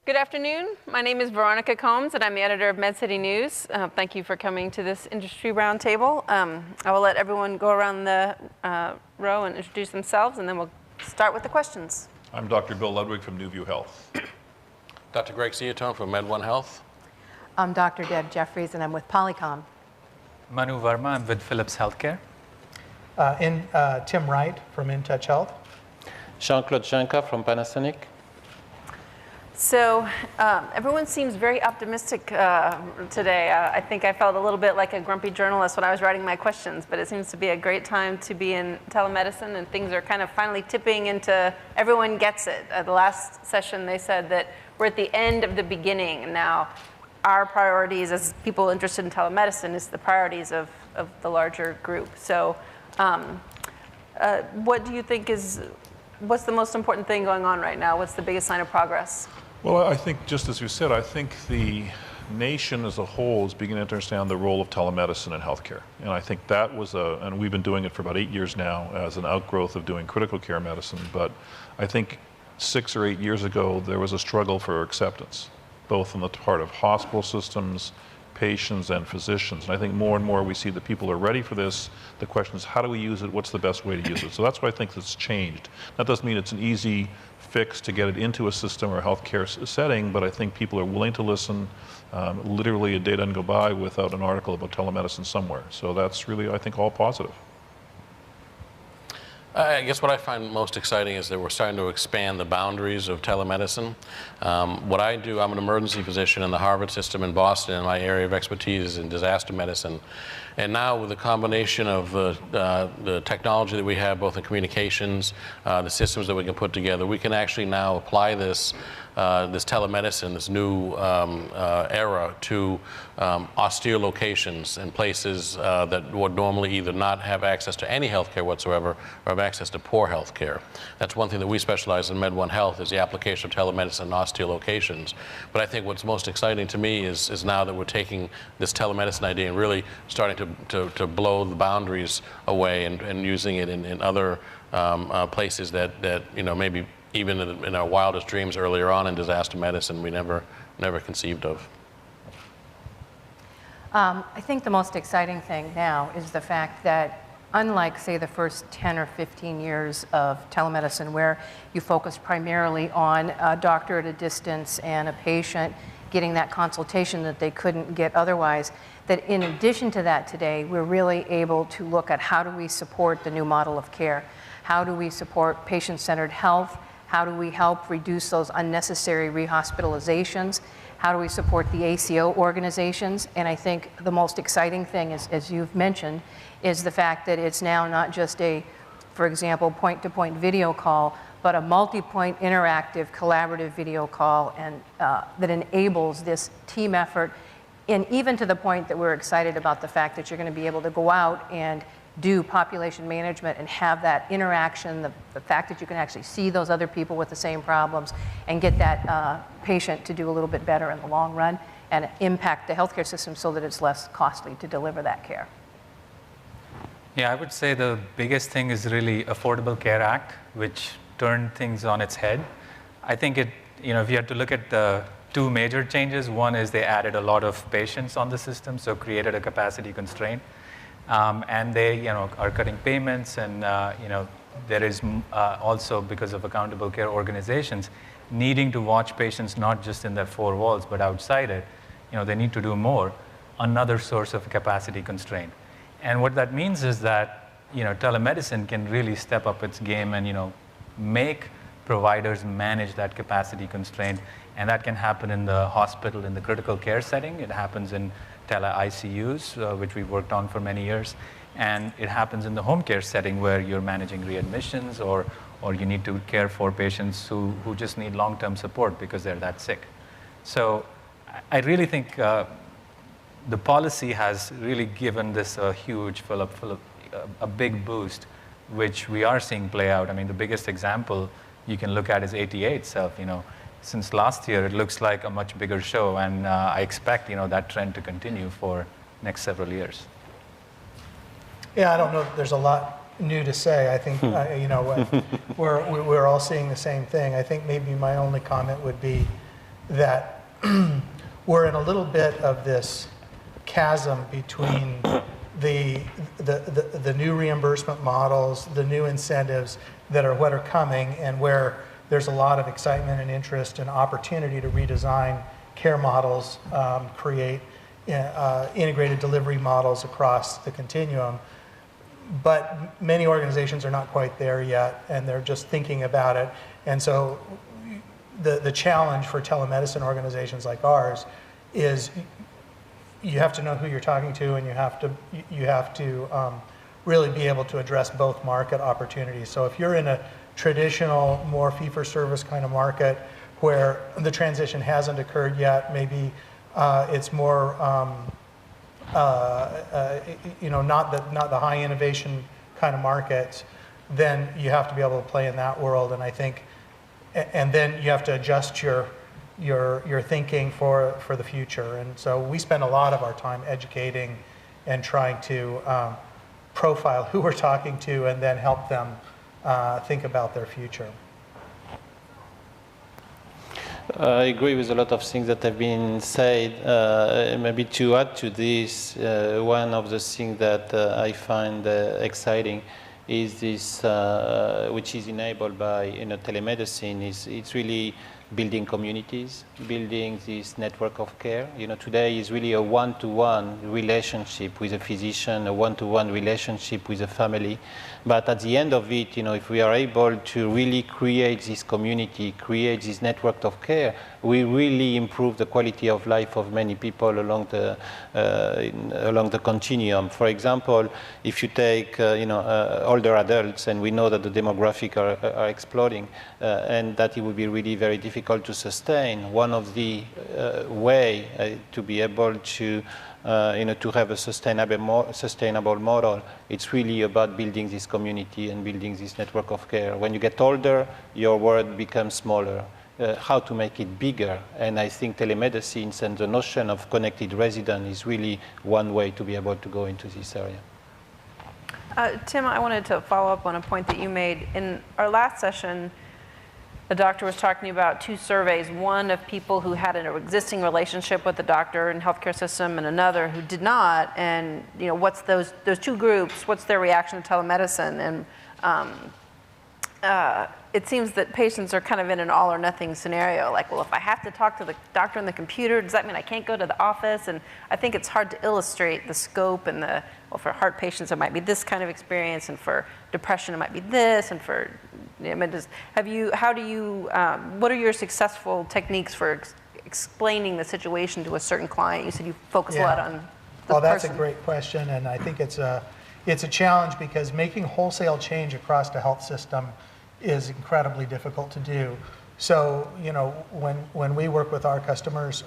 Good afternoon. My name is Veronica Combs, and I'm the editor of MedCity News. Thank you for coming to this industry roundtable. I will let everyone go around the row and introduce themselves, and then we'll start with the questions. I'm Dr. Bill Ludwig from NewView Health. Dr. Greg Ciatone from MedOne Health. I'm Dr. Deb Jeffries, and I'm with Polycom. Manu Verma, I'm with Philips Healthcare. Tim Wright from InTouch Health. Jean-Claude from Panasonic. So everyone seems very optimistic today. I think I felt a little bit like a grumpy journalist when I was writing my questions, but it seems to be a great time to be in telemedicine, and things are kind of finally tipping into everyone gets it. The last session they said that we're at the end of the beginning, and now our priorities as people interested in telemedicine is the priorities of the larger group. So what do you think what's the most important thing going on right now? What's the biggest sign of progress? Well, I think, just as you said, I think the nation as a whole is beginning to understand the role of telemedicine in healthcare. And I think that was and we've been doing it for about 8 years now as an outgrowth of doing critical care medicine. But I think 6 or 8 years ago, there was a struggle for acceptance, both on the part of hospital systems, patients, and physicians. And I think more and more we see that people are ready for this. The question is, how do we use it? What's the best way to use it? So that's why I think that's changed. That doesn't mean it's an easy fix to get it into a system or healthcare setting, but I think people are willing to listen. Literally a day doesn't go by without an article about telemedicine somewhere. So that's really, I think, all positive. I guess what I find most exciting is that we're starting to expand the boundaries of telemedicine. What I do, I'm an emergency physician in the Harvard system in Boston, and my area of expertise is in disaster medicine. And now with the combination of the technology that we have, both in communications, the systems that we can put together, we can actually now apply this telemedicine, this new era to austere locations and places that would normally either not have access to any health care whatsoever or have access to poor health care. That's one thing that we specialize in MedOne Health, is the application of telemedicine in austere locations. But I think what's most exciting to me is now that we're taking this telemedicine idea and really starting to blow the boundaries away and using it in other places that maybe even in our wildest dreams earlier on in disaster medicine we never conceived of. I think the most exciting thing now is the fact that, unlike, say, the first 10 or 15 years of telemedicine, where you focused primarily on a doctor at a distance and a patient getting that consultation that they couldn't get otherwise, that in addition to that today, we're really able to look at how do we support the new model of care? How do we support patient-centered health? How do we help reduce those unnecessary rehospitalizations? How do we support the ACO organizations? And I think the most exciting thing, as you've mentioned, is the fact that it's now not just a, for example, point-to-point video call, but a multi-point interactive collaborative video call, and that enables this team effort, and even to the point that we're excited about the fact that you're going to be able to go out and do population management and have that interaction, the fact that you can actually see those other people with the same problems and get that patient to do a little bit better in the long run and impact the healthcare system so that it's less costly to deliver that care. Yeah, I would say the biggest thing is really Affordable Care Act, which turned things on its head. I think if you had to look at the two major changes, one is they added a lot of patients on the system, so created a capacity constraint. And they are cutting payments, and there is also, because of accountable care organizations, needing to watch patients not just in their four walls but outside it. They need to do more, another source of capacity constraint. And what that means is that telemedicine can really step up its game and make providers manage that capacity constraint, and that can happen in the hospital in the critical care setting. It happens in tele-ICUs, which we've worked on for many years. And it happens in the home care setting where you're managing readmissions or you need to care for patients who just need long-term support because they're that sick. So I really think the policy has really given this a huge a big boost, which we are seeing play out. I mean, the biggest example you can look at is ATA itself. Since last year, it looks like a much bigger show, and I expect that trend to continue for next several years. Yeah, I don't know that there's a lot new to say. I think we're all seeing the same thing. I think maybe my only comment would be, that we're in a little bit of this chasm between the new reimbursement models, the new incentives that are what are coming, and where there's a lot of excitement and interest and opportunity to redesign care models, create integrated delivery models across the continuum. But many organizations are not quite there yet, and they're just thinking about it. And so the challenge for telemedicine organizations like ours is you have to know who you're talking to, and you have to really be able to address both market opportunities. So if you're in a traditional, more fee-for-service kind of market where the transition hasn't occurred yet, maybe it's more not the high innovation kind of markets, then you have to be able to play in that world. And I think, and then you have to adjust your thinking for the future. And so we spend a lot of our time educating and trying to profile who we're talking to and then help them think about their future. I agree with a lot of things that have been said. Maybe to add to this, one of the things that I find exciting is this, which is enabled by telemedicine. It's really building communities, building this network of care. Today is really a one-to-one relationship with a physician, a one-to-one relationship with a family. But at the end of it, if we are able to really create this community, create this network of care, we really improve the quality of life of many people along the continuum. For example, if you take older adults, and we know that the demographics are exploding, and that it would be really very difficult to sustain. One of the way to be able to to have a sustainable model, it's really about building this community and building this network of care. When you get older, your world becomes smaller. How to make it bigger, and I think telemedicine and the notion of connected resident is really one way to be able to go into this area. Tim, I wanted to follow up on a point that you made. In our last session, the doctor was talking about two surveys, one of people who had an existing relationship with the doctor and healthcare system, and another who did not. And what's those two groups, what's their reaction to telemedicine? And it seems that patients are kind of in an all or nothing scenario. Like, well, if I have to talk to the doctor on the computer, does that mean I can't go to the office? And I think it's hard to illustrate the scope and well, for heart patients, it might be this kind of experience, and for depression, it might be this, and for, what are your successful techniques for explaining the situation to a certain client? You said you focus a lot on the Well, that's person. a great question, and I think it's a challenge because making wholesale change across the health system is incredibly difficult to do. So, when we work with our customers,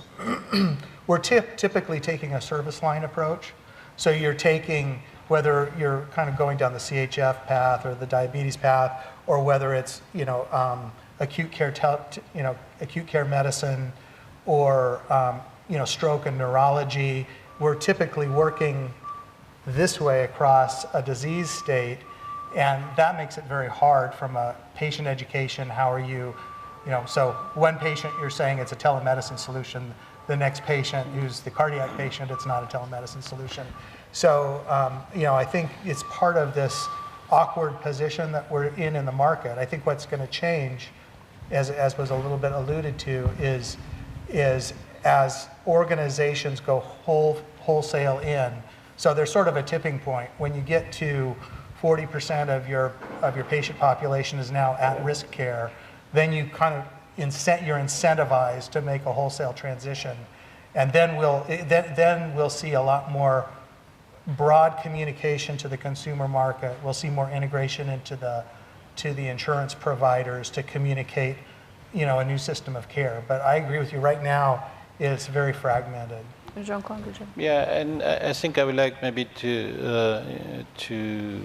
we're typically taking a service line approach. So you're taking, whether you're kind of going down the CHF path or the diabetes path, or whether it's acute care medicine, or stroke and neurology, we're typically working this way across a disease state. And that makes it very hard from a patient education. How are you, so one patient, you're saying it's a telemedicine solution. The next patient, who's the cardiac patient, it's not a telemedicine solution. So, I think it's part of this awkward position that we're in the market. I think what's going to change, as was a little bit alluded to, is as organizations go wholesale in. So there's sort of a tipping point when you get to 40% of your patient population is now at-risk care, then you kind of you're incentivized to make a wholesale transition, and then we'll see a lot more broad communication to the consumer market. We'll see more integration into the insurance providers to communicate, a new system of care. But I agree with you. Right now, it's very fragmented. Jean-Claude, would you? Yeah, and I think I would like maybe to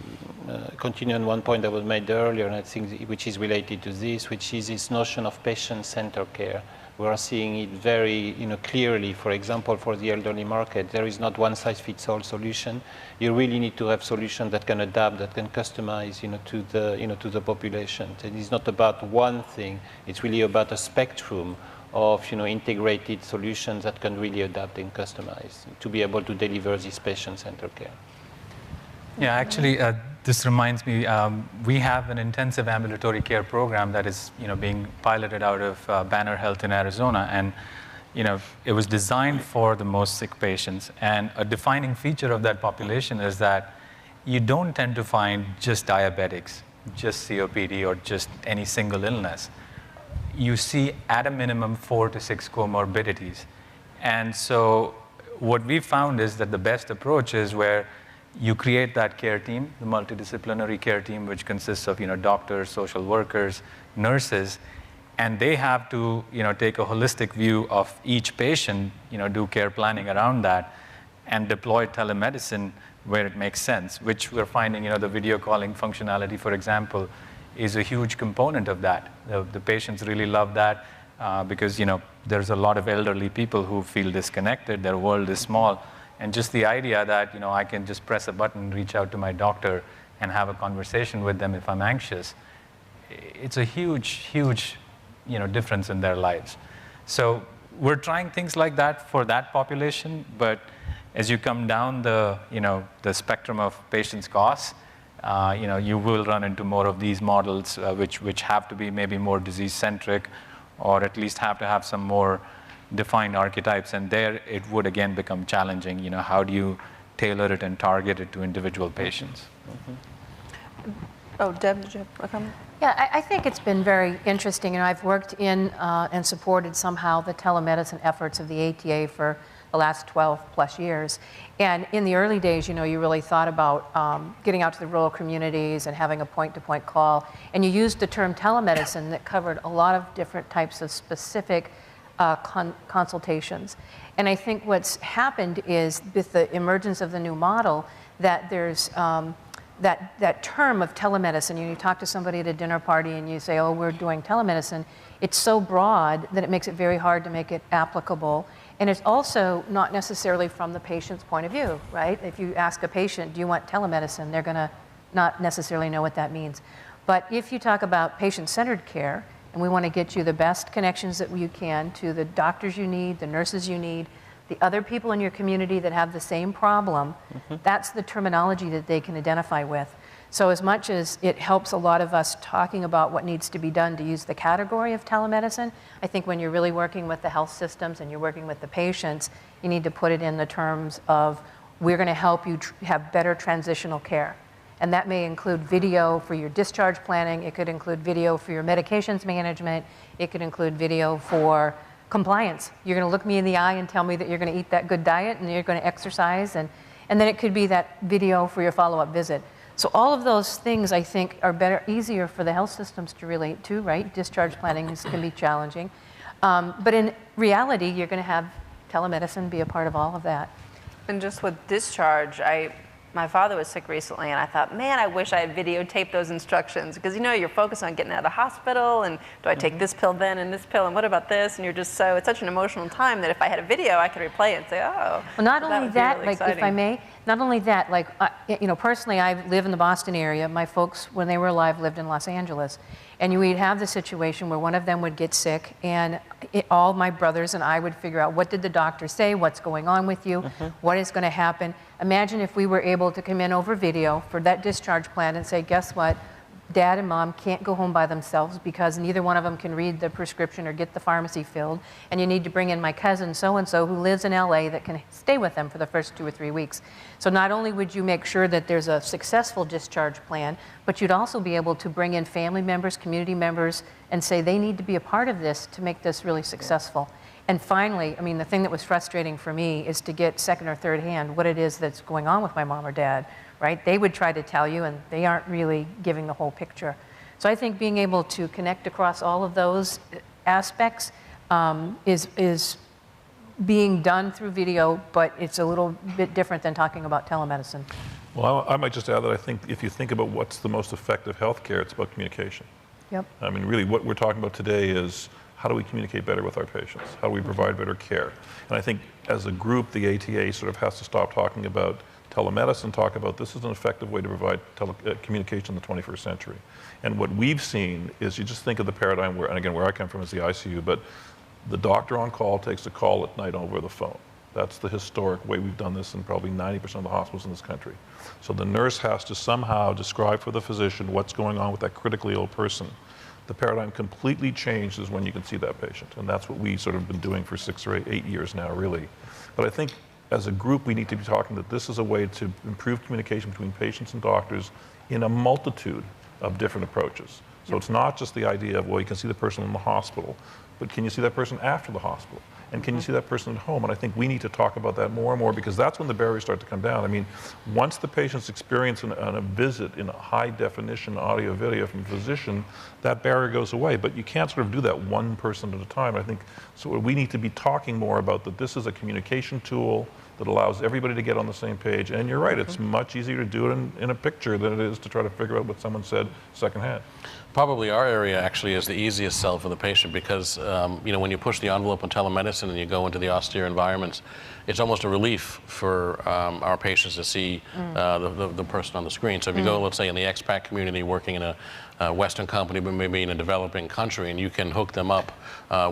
continue on one point that was made earlier, and I think which is related to this, which is this notion of patient-centered care. We are seeing it very clearly. For example, for the elderly market, there is not one-size-fits-all solution. You really need to have solutions that can adapt, that can customize to the population. And it's not about one thing. It's really about a spectrum of integrated solutions that can really adapt and customize to be able to deliver this patient-centered care. Yeah, actually, this reminds me, we have an intensive ambulatory care program that is being piloted out of Banner Health in Arizona, and it was designed for the most sick patients. And a defining feature of that population is that you don't tend to find just diabetics, just COPD, or just any single illness. You see at a minimum 4 to 6 comorbidities. And so what we found is that the best approach is where you create that care team, the multidisciplinary care team, which consists of doctors, social workers, nurses, and they have to take a holistic view of each patient, do care planning around that, and deploy telemedicine where it makes sense, which we're finding, the video calling functionality, for example, is a huge component of that. The patients really love that because there's a lot of elderly people who feel disconnected, their world is small, and just the idea that I can just press a button, reach out to my doctor, and have a conversation with them if I'm anxious, it's a huge, huge difference in their lives. So we're trying things like that for that population, but as you come down the spectrum of patients' costs, you will run into more of these models which have to be maybe more disease-centric, or at least have to have some more defined archetypes, and there it would again become challenging. How do you tailor it and target it to individual patients? Mm-hmm. Oh, Deb, did you have a comment? Yeah, I think it's been very interesting, and I've worked in and supported somehow the telemedicine efforts of the ATA for the last 12 plus years. And in the early days, you really thought about getting out to the rural communities and having a point-to-point call. And you used the term telemedicine that covered a lot of different types of specific consultations. And I think what's happened is with the emergence of the new model that there's that term of telemedicine. You talk to somebody at a dinner party and you say, oh, we're doing telemedicine. It's so broad that it makes it very hard to make it applicable. And it's also not necessarily from the patient's point of view, right? If you ask a patient, do you want telemedicine? They're going to not necessarily know what that means. But if you talk about patient-centered care, and we want to get you the best connections that you can to the doctors you need, the nurses you need, the other people in your community that have the same problem, that's the terminology that they can identify with. So as much as it helps a lot of us talking about what needs to be done to use the category of telemedicine, I think when you're really working with the health systems and you're working with the patients, you need to put it in the terms of, we're going to help you have better transitional care. And that may include video for your discharge planning. It could include video for your medications management. It could include video for compliance. You're going to look me in the eye and tell me that you're going to eat that good diet and you're going to exercise. And then it could be that video for your follow-up visit. So all of those things, I think, are better, easier for the health systems to relate to, right? Discharge planning can be challenging. But in reality, you're going to have telemedicine be a part of all of that. And just with discharge, my father was sick recently, and I thought, man, I wish I had videotaped those instructions, because you're focused on getting out of the hospital, and do I take this pill then and this pill, and what about this? And you're just it's such an emotional time that if I had a video, I could replay it and say, oh. Well, not only that, really like, if I may, not only that, like, personally, I live in the Boston area. My folks, when they were alive, lived in Los Angeles. And we'd have the situation where one of them would get sick, and all my brothers and I would figure out, what did the doctor say? What's going on with you? What is going to happen? Imagine if we were able to come in over video for that discharge plan and say, guess what? Dad and mom can't go home by themselves because neither one of them can read the prescription or get the pharmacy filled. And you need to bring in my cousin so-and-so who lives in LA that can stay with them for the first 2 or 3 weeks. So not only would you make sure that there's a successful discharge plan, but you'd also be able to bring in family members, community members, and say they need to be a part of this to make this really successful. And finally, the thing that was frustrating for me is to get second or third hand what it is that's going on with my mom or dad, right? They would try to tell you, and they aren't really giving the whole picture. So I think being able to connect across all of those aspects is being done through video, but it's a little bit different than talking about telemedicine. Well, I might just add that I think if you think about what's the most effective healthcare, it's about communication. Yep. Really what we're talking about today is, how do we communicate better with our patients? How do we provide better care? And I think as a group, the ATA sort of has to stop talking about telemedicine, talk about this is an effective way to provide communication in the 21st century. And what we've seen is, you just think of the paradigm where, and again, where I come from is the ICU, but The doctor on call takes a call at night over the phone. That's the historic way we've done this in probably 90% of the hospitals in this country. So the nurse has to somehow describe for the physician what's going on with that critically ill person. The paradigm completely changes when you can see that patient. And that's what we sort of been doing for 6 or 8 years now, really. But I think as a group, we need to be talking that this is a way to improve communication between patients and doctors in a multitude of different approaches. So it's not just the idea of, well, you can see the person in the hospital, but can you see that person after the hospital? And can you see that person at home? And I think we need to talk about that more and more, because that's when the barriers start to come down. I mean, once the patient's experience on a visit in a high definition audio video from a physician, that barrier goes away. But you can't sort of do that one person at a time. I think so we need to be talking more about that this is a communication tool that allows everybody to get on the same page. And you're right, it's much easier to do it in a picture than it is to try to figure out what someone said secondhand. Probably our area actually is the easiest sell for the patient, because you know, when you push the envelope on telemedicine and you go into the austere environments, it's almost a relief for our patients to see the person on the screen. So if you go, let's say, in the expat community working in a Western company, but maybe in a developing country, and you can hook them up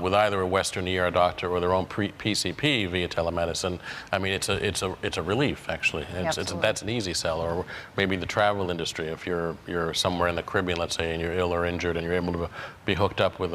with either a Western ER doctor or their own PCP via telemedicine. I mean, it's a relief, actually. That's an easy sell. Or maybe the travel industry, if you're somewhere in the Caribbean, let's say, and you're ill or injured, and you're able to be hooked up with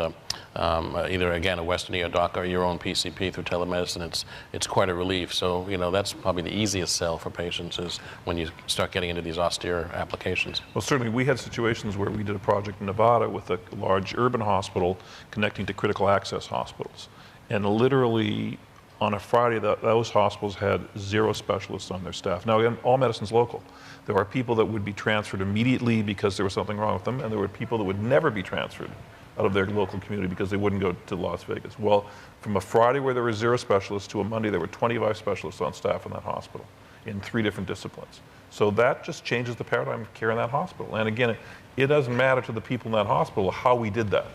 either, again, a Western ER doc or your own PCP through telemedicine, it's quite a relief. So, you know, that's probably the easiest sell for patients, is when you start getting into these austere applications. Well, certainly we had situations where we did a project in Nevada with a large urban hospital connecting to critical access hospitals. And literally on a Friday, those hospitals had 0 specialists on their staff. Now, again, all medicine's local. There are people that would be transferred immediately because there was something wrong with them, and there were people that would never be transferred out of their local community because they wouldn't go to Las Vegas. Well, from a Friday where there were 0 specialists to a Monday, there were 25 specialists on staff in that hospital in 3 different disciplines. So that just changes the paradigm of care in that hospital. And again, it doesn't matter to the people in that hospital how we did that.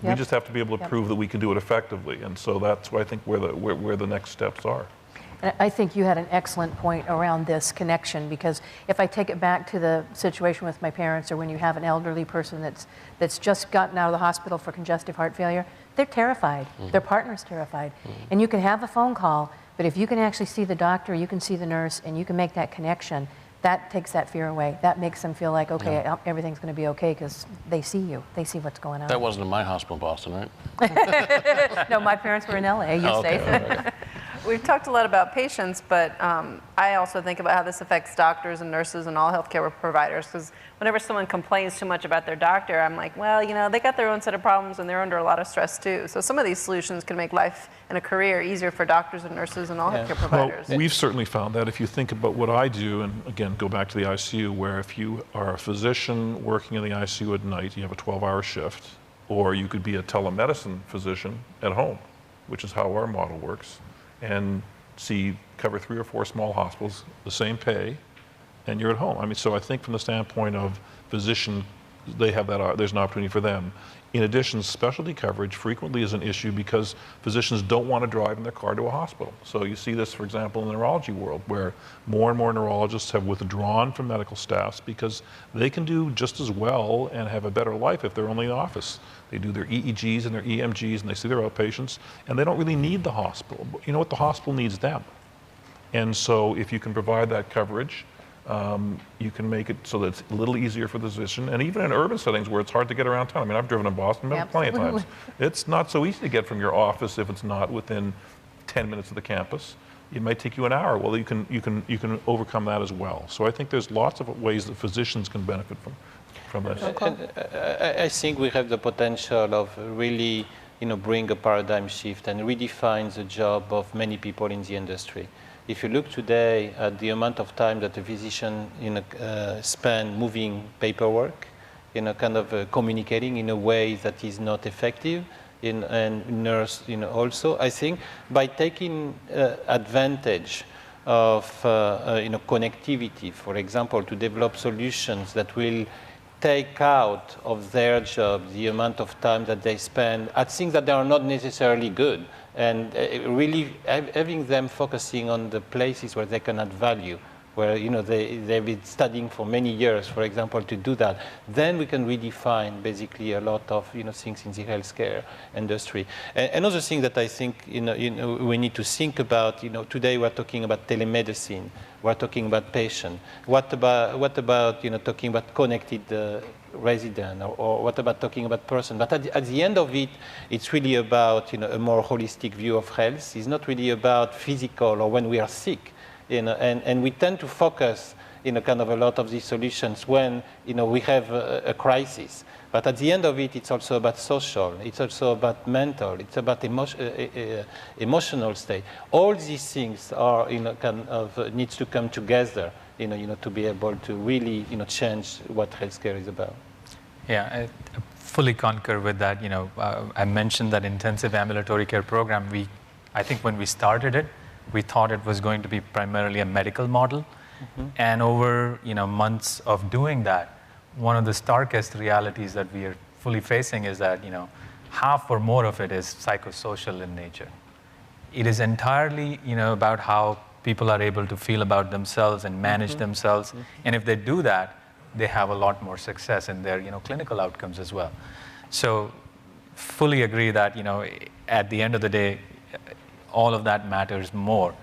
We just have to be able to prove that we can do it effectively. And so that's why I think where the next steps are. And I think you had an excellent point around this connection, because if I take it back to the situation with my parents, or when you have an elderly person that's just gotten out of the hospital for congestive heart failure, they're terrified. Their partner's terrified. And you can have a phone call, but if you can actually see the doctor, you can see the nurse, and you can make that connection, that takes that fear away. That makes them feel like, okay, everything's going to be okay, because they see you. They see what's going on. That wasn't in my hospital in Boston, right? No, my parents were in LA, you're safe. Right. We've talked a lot about patients, but I also think about how this affects doctors and nurses and all healthcare providers, because whenever someone complains too much about their doctor, I'm like, well, you know, they got their own set of problems and they're under a lot of stress too. So some of these solutions can make life and a career easier for doctors and nurses and all healthcare providers. Well, we've certainly found that. If you think about what I do, and again, go back to the ICU, where if you are a physician working in the ICU at night, you have a 12-hour shift, or you could be a telemedicine physician at home, which is how our model works, and cover 3 or 4 small hospitals, the same pay, and you're at home. I mean, so I think from the standpoint of physician, they have that, there's an opportunity for them. In addition, specialty coverage frequently is an issue because physicians don't want to drive in their car to a hospital. So you see this, for example, in the neurology world, where more and more neurologists have withdrawn from medical staffs because they can do just as well and have a better life if they're only in the office. They do their EEGs and their EMGs, and they see their outpatients, and they don't really need the hospital. But you know what? The hospital needs them. And so if you can provide that coverage, you can make it so that it's a little easier for the physician. And even in urban settings where it's hard to get around town. I mean, I've driven in Boston plenty of times. It's not so easy to get from your office if it's not within 10 minutes of the campus. It might take you an hour. Well, you can overcome that as well. So I think there's lots of ways that physicians can benefit from this. I think we have the potential of really, bring a paradigm shift and redefine the job of many people in the industry. If you look today at the amount of time that a physician spend moving paperwork, kind of communicating in a way that is not effective, and nurse, also, I think by taking advantage of connectivity, for example, to develop solutions that will take out of their job the amount of time that they spend at things that they are not necessarily good, and really having them focusing on the places where they can add value where they've been studying for many years, for example, to do that. Then we can redefine basically a lot of things in the healthcare industry. Another thing that I think we need to think about, today we're talking about telemedicine, we're talking about patient. What about talking about connected resident, or what about talking about person? But at the end of it, it's really about a more holistic view of health. It's not really about physical or when we are sick. And we tend to focus kind of a lot of these solutions when we have a crisis. But at the end of it, it's also about social. It's also about mental. It's about emotional state. All these things are kind of needs to come together to be able to really change what healthcare is about. Yeah, I fully concur with that. I mentioned that intensive ambulatory care program. I think when we started it, we thought it was going to be primarily a medical model. And over months of doing that, one of the starkest realities that we are fully facing is that half or more of it is psychosocial in nature. It is entirely about how people are able to feel about themselves and manage themselves. And if they do that, they have a lot more success in their clinical outcomes as well. So fully agree that at the end of the day, all of that matters more.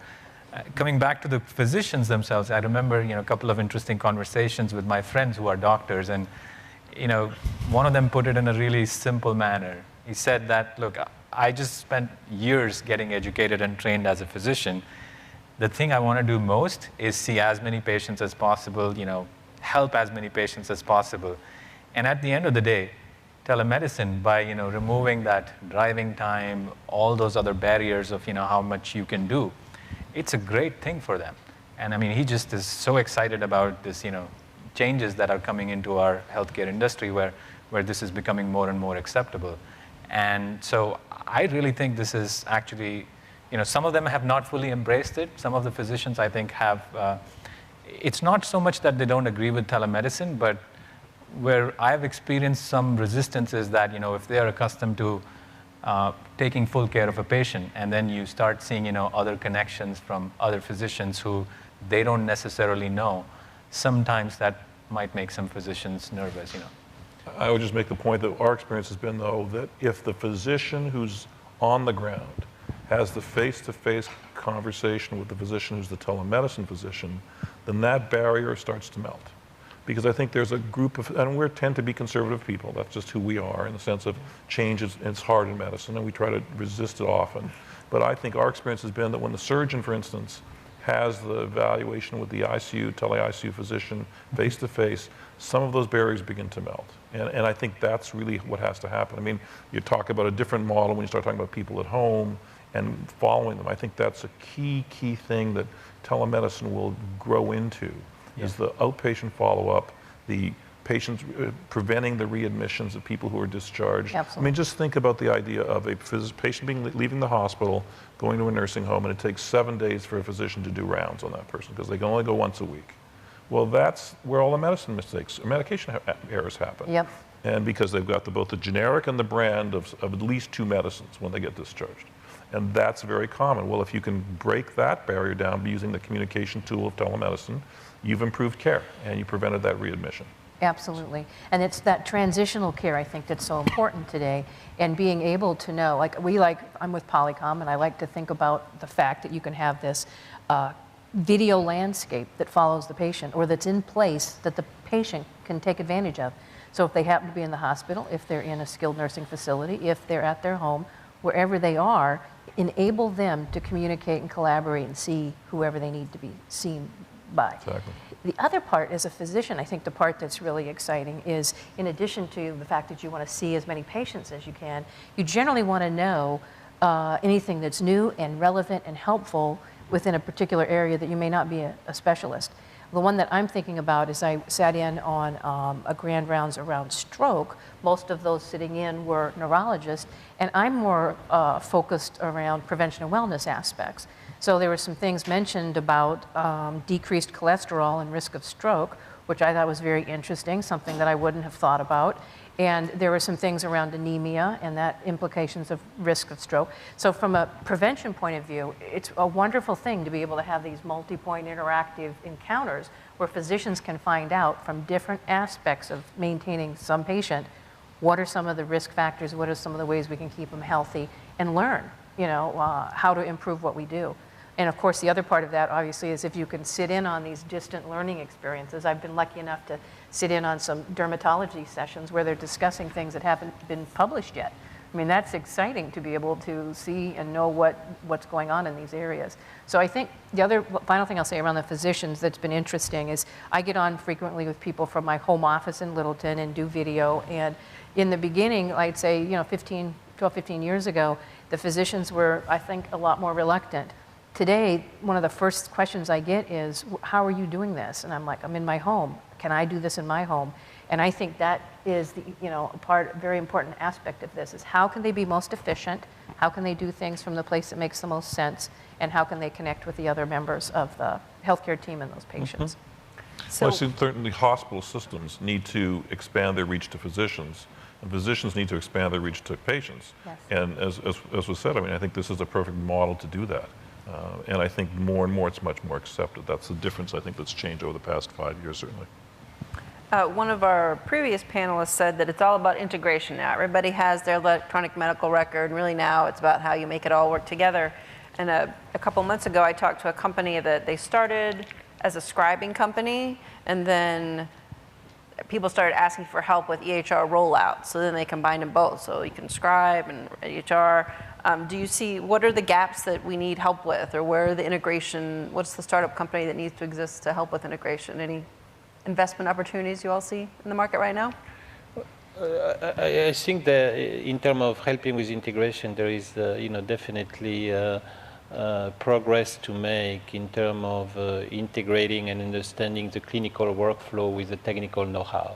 Coming back to the physicians themselves, I remember a couple of interesting conversations with my friends who are doctors, and one of them put it in a really simple manner. He said that, look, I just spent years getting educated and trained as a physician. The thing I want to do most is see as many patients as possible, help as many patients as possible. And at the end of the day, telemedicine, by removing that driving time, all those other barriers of how much you can do, it's a great thing for them. And I mean, he just is so excited about this, changes that are coming into our healthcare industry where this is becoming more and more acceptable. And so I really think this is actually, some of them have not fully embraced it. Some of the physicians, I think, have, it's not so much that they don't agree with telemedicine, but where I've experienced some resistance is that, if they are accustomed to taking full care of a patient, and then you start seeing, other connections from other physicians who they don't necessarily know, sometimes that might make some physicians nervous, I would just make the point that our experience has been, though, that if the physician who's on the ground has the face-to-face conversation with the physician who's the telemedicine physician, then that barrier starts to melt. Because I think there's a group of, and we tend to be conservative people, that's just who we are in the sense of change it's hard in medicine and we try to resist it often. But I think our experience has been that when the surgeon, for instance, has the evaluation with the ICU, tele-ICU physician face-to-face, some of those barriers begin to melt. And I think that's really what has to happen. I mean, you talk about a different model when you start talking about people at home and following them. I think that's a key thing that telemedicine will grow into. Is the outpatient follow-up, the patients preventing the readmissions of people who are discharged. Absolutely. I mean, just think about the idea of a patient leaving the hospital, going to a nursing home, and it takes 7 days for a physician to do rounds on that person because they can only go once a week. Well, that's where all the medication errors happen. Yep. And because they've got both the generic and the brand of at least 2 medicines when they get discharged. And that's very common. Well, if you can break that barrier down using the communication tool of telemedicine, you've improved care and you prevented that readmission. Absolutely. And it's that transitional care, I think, that's so important today, and being able to know, I'm with Polycom, and I like to think about the fact that you can have this video landscape that follows the patient, or that's in place that the patient can take advantage of. So if they happen to be in the hospital, if they're in a skilled nursing facility, if they're at their home, wherever they are, enable them to communicate and collaborate and see whoever they need to be seen by. Exactly. The other part, as a physician, I think the part that's really exciting is, in addition to the fact that you want to see as many patients as you can, you generally want to know anything that's new and relevant and helpful within a particular area that you may not be a specialist. The one that I'm thinking about is I sat in on a grand rounds around stroke. Most of those sitting in were neurologists, and I'm more focused around prevention and wellness aspects. So there were some things mentioned about decreased cholesterol and risk of stroke, which I thought was very interesting, something that I wouldn't have thought about. And there were some things around anemia and that implications of risk of stroke. So from a prevention point of view, it's a wonderful thing to be able to have these multi-point interactive encounters where physicians can find out from different aspects of maintaining some patient, what are some of the risk factors, what are some of the ways we can keep them healthy, and learn, how to improve what we do. And of course, the other part of that, obviously, is if you can sit in on these distant learning experiences. I've been lucky enough to sit in on some dermatology sessions where they're discussing things that haven't been published yet. I mean, that's exciting to be able to see and know what's going on in these areas. So I think the other final thing I'll say around the physicians that's been interesting is I get on frequently with people from my home office in Littleton and do video. And in the beginning, I'd say, 12, 15 years ago, the physicians were, I think, a lot more reluctant. Today, one of the first questions I get is, how are you doing this? And I'm like, I'm in my home. Can I do this in my home? And I think that is the, a very important aspect of this is how can they be most efficient? How can they do things from the place that makes the most sense? And how can they connect with the other members of the healthcare team and those patients? So, Well, I think certainly hospital systems need to expand their reach to physicians, and physicians need to expand their reach to patients. Yes. And as was said, I think this is a perfect model to do that. And I think more and more it's much more accepted. That's the difference I think that's changed over the past 5 years, certainly. one of our previous panelists said that it's all about integration now. Everybody has their electronic medical record, and really now it's about how you make it all work together. And a couple months ago, I talked to a company that they started as a scribing company, and then people started asking for help with EHR rollout. So then they combined them both. So you can scribe and EHR. Do you see, what are the gaps that we need help with, or where are the integration, what's the startup company that needs to exist to help with integration? Any investment opportunities you all see in the market right now? I think that in terms of helping with integration, there is, definitely progress to make in terms of integrating and understanding the clinical workflow with the technical know-how.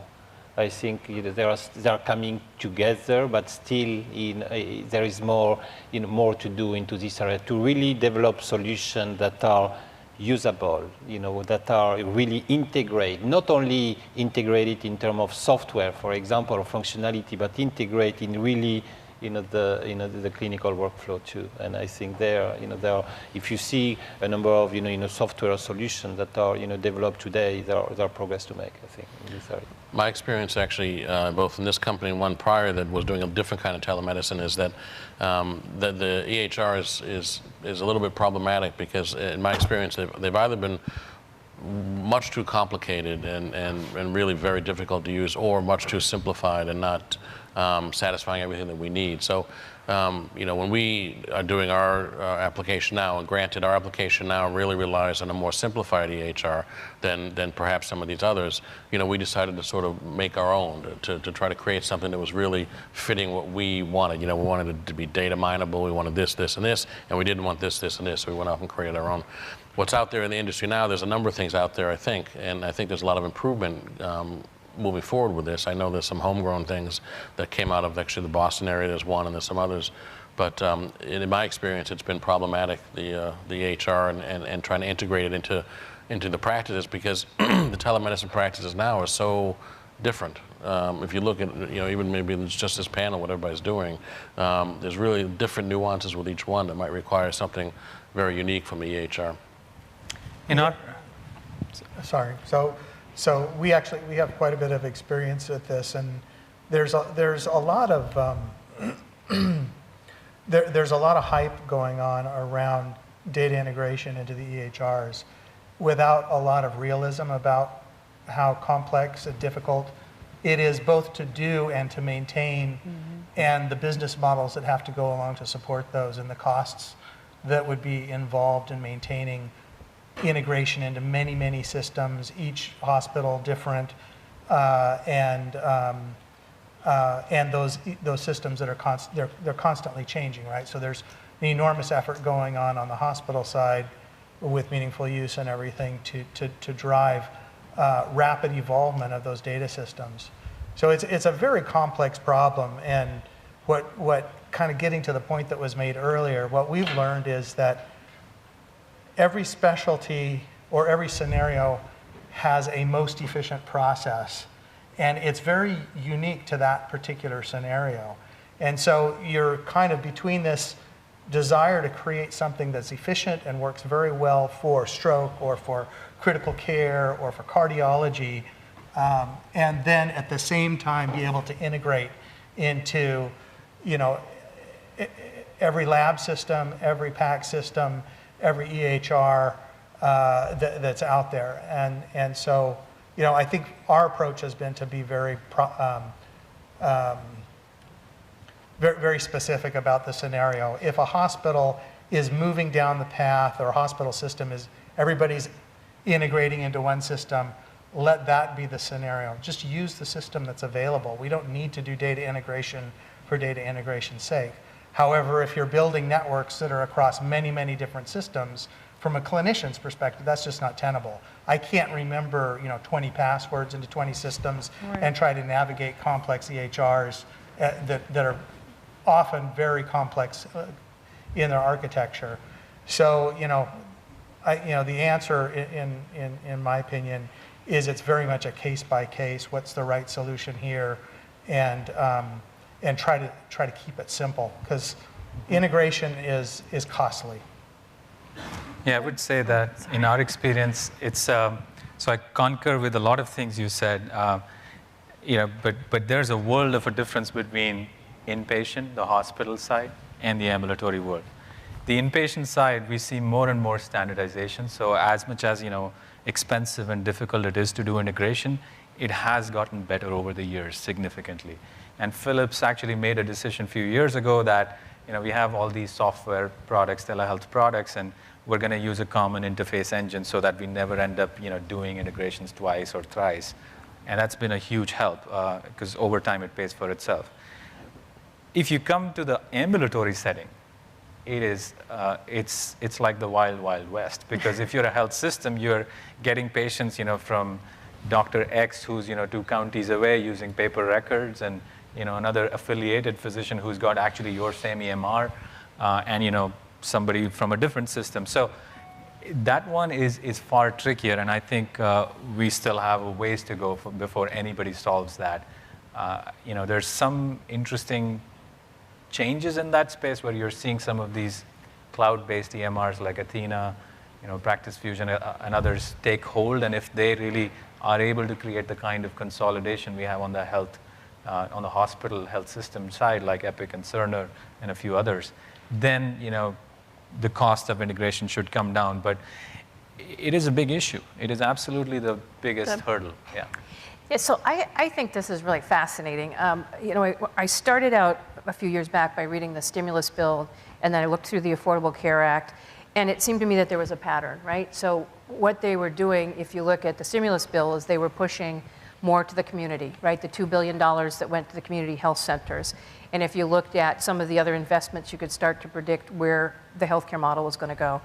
I think they are coming together, but still there is more, more to do into this area to really develop solutions that are usable, that are really integrated, not only integrated in terms of software, for example, or functionality, but integrate in really the clinical workflow too. And I think there are, if you see a number of software solutions that are developed today, there are progress to make, I think, in this area. My experience actually, both in this company and one prior that was doing a different kind of telemedicine, is that the EHR is a little bit problematic because, in my experience, they've either been much too complicated and really very difficult to use, or much too simplified and not satisfying everything that we need. So, when we are doing our application now, and granted our application now really relies on a more simplified EHR than perhaps some of these others, we decided to sort of make our own, to try to create something that was really fitting what we wanted. We wanted it to be data mineable, we wanted this, this, and this, and we didn't want this, this, and this, so we went off and created our own. What's out there in the industry now, there's a number of things out there, I think, and I think there's a lot of improvement moving forward with this. I know there's some homegrown things that came out of actually the Boston area. There's one, and there's some others. But in my experience, it's been problematic, the EHR, and trying to integrate it into the practices, because the telemedicine practices now are so different. If you look at, even maybe it's just this panel, what everybody's doing, there's really different nuances with each one that might require something very unique from the EHR. Sorry. So we have quite a bit of experience with this, and there's a lot of there's a lot of hype going on around data integration into the EHRs, without a lot of realism about how complex and difficult it is both to do and to maintain, and the business models that have to go along to support those, and the costs that would be involved in maintaining integration into many, many systems, each hospital different, and those systems that are they're constantly changing, right? So there's an enormous effort going on the hospital side with meaningful use and everything to drive rapid evolvement of those data systems. So it's a very complex problem, and what kind of getting to the point that was made earlier, what we've learned is that every specialty or every scenario has a most efficient process, And it's very unique to that particular scenario. And so you're kind of between this desire to create something that's efficient and works very well for stroke or for critical care or for cardiology, and then at the same time be able to integrate into, you know, every lab system, every PAC system, every EHR that's out there. And so, you know, I think our approach has been to be very specific about the scenario. If a hospital is moving down the path, or a hospital system is, everybody's integrating into one system, let that be the scenario. Just use the system that's available. We don't need to do data integration for data integration's sake. However, if you're building networks that are across many, many different systems, from a clinician's perspective, that's just not tenable. I can't remember, you know, 20 passwords into 20 systems and try to navigate complex EHRs that are often very complex in their architecture. So, you know, the answer in my opinion is it's very much a case by case. What's the right solution here, and try to keep it simple, because integration is costly. Yeah, I would say that in our experience, it's so I concur with a lot of things you said. You know, but there's a world of a difference between inpatient, the hospital side, and the ambulatory world. The inpatient side, we see more and more standardization. So as much as, you know, expensive and difficult it is to do integration, it has gotten better over the years significantly. And Philips actually made a decision a few years ago that, you know, we have all these software products, telehealth products, and we're going to use a common interface engine so that we never end up, you know, doing integrations twice or thrice. And that's been a huge help because over time it pays for itself. If you come to the ambulatory setting, it's like the wild, wild west, because if you're a health system, you're getting patients, you know, from Dr. X, who's, you know, 2 counties away using paper records, and, you know, another affiliated physician who's got actually your same EMR, and, you know, somebody from a different system. So that one is far trickier, and I think we still have a ways to go before anybody solves that. You know, there's some interesting changes in that space where you're seeing some of these cloud-based EMRs like Athena, you know, Practice Fusion, and others take hold, and if they really are able to create the kind of consolidation we have on the health, on the hospital health system side, like Epic and Cerner and a few others, then, you know, the cost of integration should come down. But it is a big issue. It is absolutely the biggest hurdle. Yeah. Yeah, so I think this is really fascinating. You know, I started out a few years back by reading the stimulus bill, and then I looked through the Affordable Care Act, and it seemed to me that there was a pattern, right? So what they were doing, if you look at the stimulus bill, is they were pushing more to the community, right? The $2 billion that went to the community health centers. And if you looked at some of the other investments, you could start to predict where the healthcare model was going to go.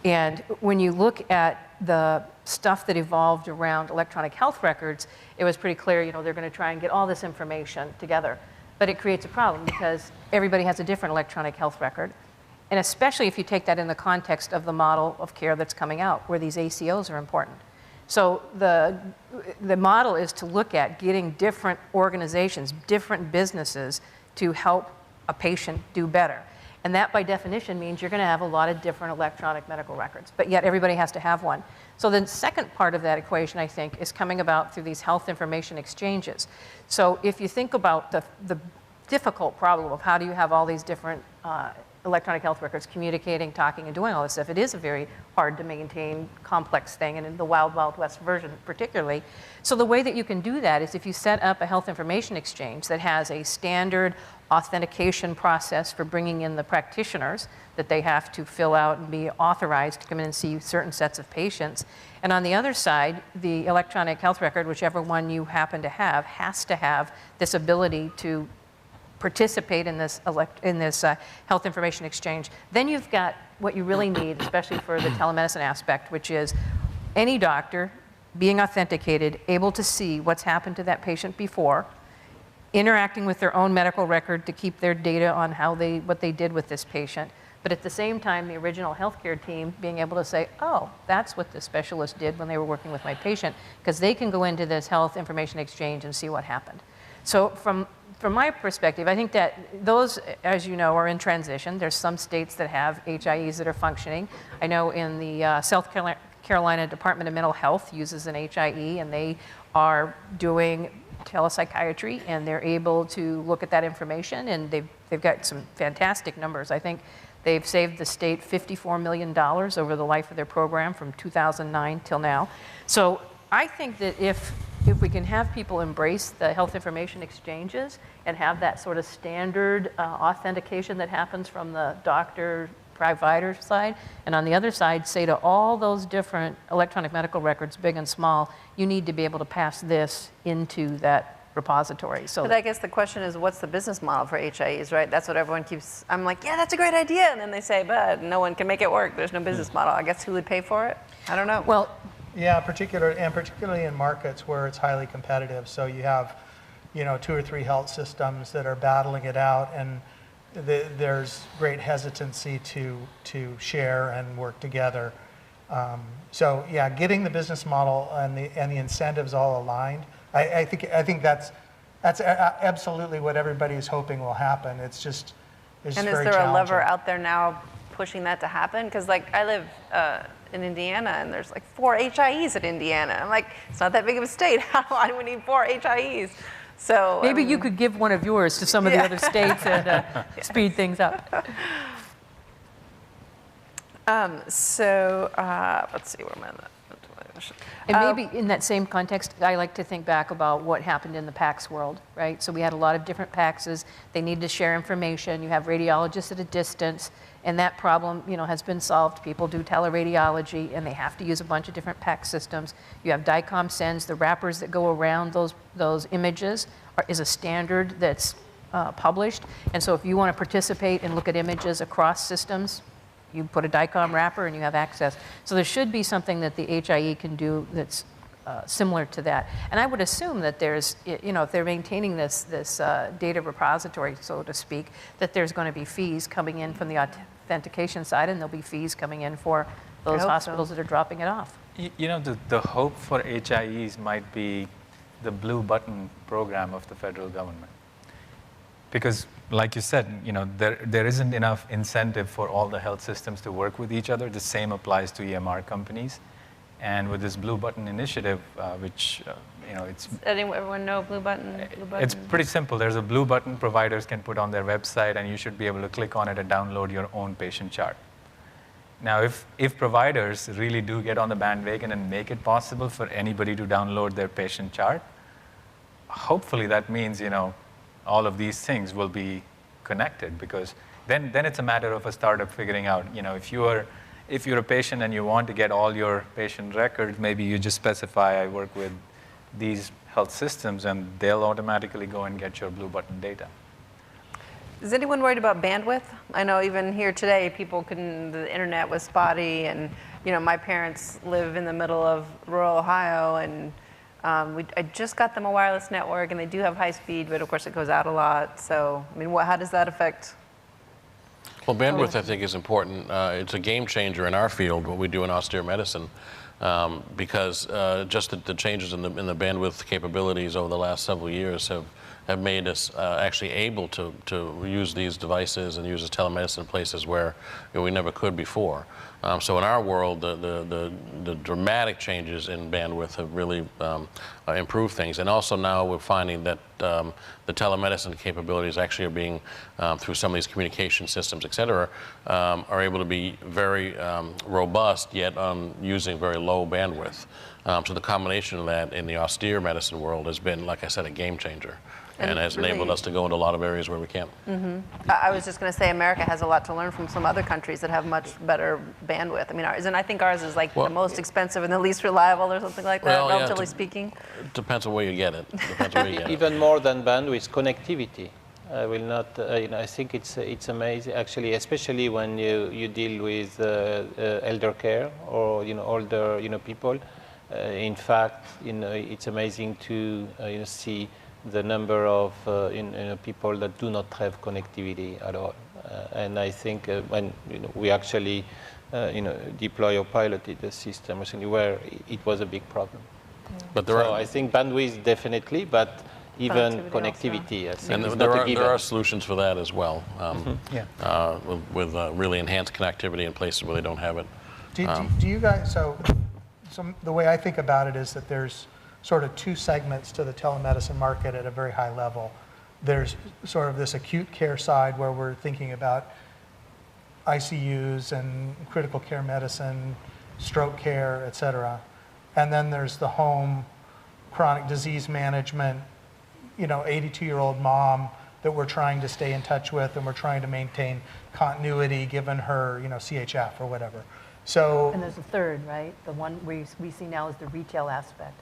And when you look at the stuff that evolved around electronic health records, it was pretty clear, you know, they're going to try and get all this information together. But it creates a problem because everybody has a different electronic health record. And especially if you take that in the context of the model of care that's coming out, where these ACOs are important. So the model is to look at getting different organizations, different businesses to help a patient do better. And that, by definition, means you're going to have a lot of different electronic medical records, but yet everybody has to have one. So the second part of that equation, I think, is coming about through these health information exchanges. So if you think about the difficult problem of how do you have all these different electronic health records communicating, talking, and doing all this stuff, it is a very hard to maintain, complex thing, and in the Wild Wild West version particularly. So the way that you can do that is if you set up a health information exchange that has a standard authentication process for bringing in the practitioners that they have to fill out and be authorized to come in and see certain sets of patients. And on the other side, the electronic health record, whichever one you happen to have, has to have this ability to participate in this health information exchange. Then you've got what you really need, especially for the telemedicine aspect, which is any doctor being authenticated, able to see what's happened to that patient before, interacting with their own medical record to keep their data on what they did with this patient, but at the same time, the original healthcare team being able to say, oh, that's what the specialist did when they were working with my patient, because they can go into this health information exchange and see what happened. So from my perspective, I think that those, as you know, are in transition. There's some states that have HIEs that are functioning. I know in the South Carolina Department of Mental Health uses an HIE, and they are doing telepsychiatry, and they're able to look at that information, and they've got some fantastic numbers. I think they've saved the state $54 million over the life of their program from 2009 till now. So I think that if we can have people embrace the health information exchanges and have that sort of standard authentication that happens from the doctor provider side, and on the other side say to all those different electronic medical records, big and small, you need to be able to pass this into that repository. So, but I guess the question is, what's the business model for HIEs, right? That's what everyone keeps, I'm like, yeah, that's a great idea. And then they say, but no one can make it work. There's no business model. I guess who would pay for it? I don't know. well, Yeah, particularly in markets where it's highly competitive. So you have, 2 or 3 health systems that are battling it out, and there's great hesitancy to share and work together. So yeah, getting the business model and the incentives all aligned, I think that's absolutely what everybody is hoping will happen. It's just very and is challenging. there a lever out there now pushing that to happen? Because like I live in Indiana, and there's like 4 HIEs in Indiana. I'm like, it's not that big of a state. Why do we need 4 HIEs? So maybe you could give one of yours to some of the other states and speed things up. Let's see, where am I at? And maybe in that same context, I like to think back about what happened in the PACS world, right? So we had a lot of different PACSs. They need to share information. You have radiologists at a distance, and that problem, has been solved. People do teleradiology, and they have to use a bunch of different PACS systems. You have DICOM sends, the wrappers that go around those images is a standard that's published. And so if you want to participate and look at images across systems, you put a DICOM wrapper and you have access. So there should be something that the HIE can do that's similar to that. And I would assume that there's, if they're maintaining this data repository, so to speak, that there's going to be fees coming in from the authentication side, and there'll be fees coming in for those hospitals that are dropping it off. The hope for HIEs might be the blue button program of the federal government. Because like you said, there isn't enough incentive for all the health systems to work with each other. The same applies to EMR companies. And with this Blue Button initiative, which, it's... Everyone know Blue Button? It's pretty simple. There's a Blue Button providers can put on their website, and you should be able to click on it and download your own patient chart. Now, if providers really do get on the bandwagon and make it possible for anybody to download their patient chart, hopefully that means, all of these things will be connected, because then it's a matter of a startup figuring out, if you're a patient and you want to get all your patient records, maybe you just specify, I work with these health systems, and they'll automatically go and get your Blue Button data. Is anyone worried about bandwidth? I know even here today, the internet was spotty, and my parents live in the middle of rural Ohio, and I just got them a wireless network, and they do have high speed, but of course it goes out a lot. So, how does that affect? Well, bandwidth, I think, is important. It's a game changer in our field, what we do in austere medicine, because just the changes in the bandwidth capabilities over the last several years have made us actually able to use these devices and use this telemedicine in places where we never could before. So in our world, the dramatic changes in bandwidth have really improved things. And also now we're finding that the telemedicine capabilities actually are being, through some of these communication systems, et cetera, are able to be very robust, yet using very low bandwidth. So the combination of that in the austere medicine world has been, like I said, a game changer. And has enabled us to go into a lot of areas where we can't. Mm-hmm. I was just going to say, America has a lot to learn from some other countries that have much better bandwidth. I think ours is like the most expensive and the least reliable, or something like that, relatively speaking. Depends on where you get it. Even more than bandwidth, connectivity. I will not. I think it's amazing, actually, especially when you deal with elder care or older people. In fact, it's amazing to see the number of people that do not have connectivity at all. And I think when we actually deploy or piloted the system recently, where it was a big problem. But there So I think bandwidth definitely, but even Connectivity connectivity, I think and is there not a are, given. there are solutions for that as well, Yeah. with really enhanced connectivity in places where they don't have it. Do you guys, so the way I think about it is that there's sort of two segments to the telemedicine market at a very high level. There's sort of this acute care side where we're thinking about ICUs and critical care medicine, stroke care, et cetera. And then there's the home chronic disease management, 82-year-old mom that we're trying to stay in touch with, and we're trying to maintain continuity given her, CHF or whatever. So, And there's a third, right? The one we see now is the retail aspect.